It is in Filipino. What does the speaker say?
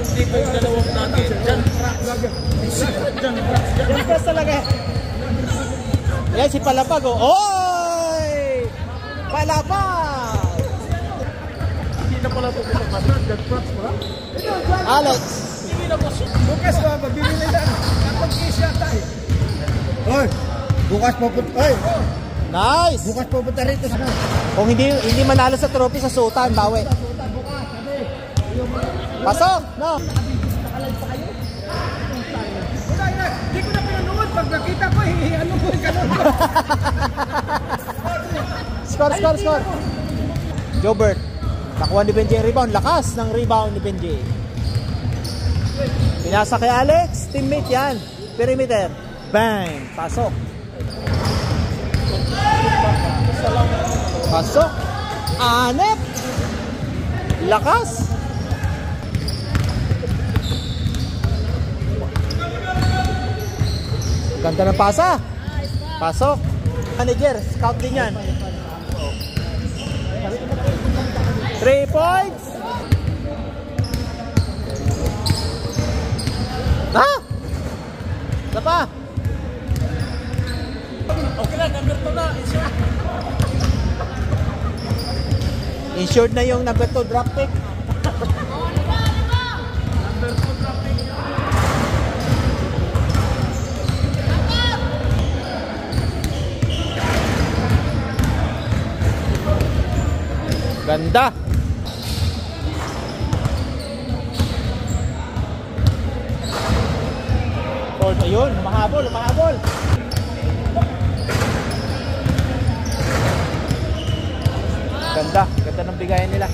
Isang tipo yung dalawang natin. Jan Prax. Jan Prax talaga. Yan si Palapag. Oy! Palapag! Hindi na pala ito pinapasad. Jan Prax pala. Alex. Hindi na po. Bukas ba? Magbibili na. Kapag-kiss yata eh. Oy! Bukas pupunta. Oy! Nice! Bukas pupunta rito. Kung hindi manalo sa trophy sa Sultan, bawi. Pasok! No! Hindi ko na pinanood. Pag nakita ko, ano ko yung ganun. Score! Jobert. Nakuha ni Benji yung rebound. Lakas ng rebound ni Benji. Pinasa kay Alex. Teammate yan. Perimeter. Bang! Pasok. Pasok. Anep. Lakas. Ganda ng pasa. Pasok. Manager, scout din yan. 3 points. Ha? Isa pa. Okay na, number 2 na. Insured na yung number 2 drop pick. Number 2 drop pick. Ganda. Oh, ayun, mahabol. Ganda ng bigayan nila.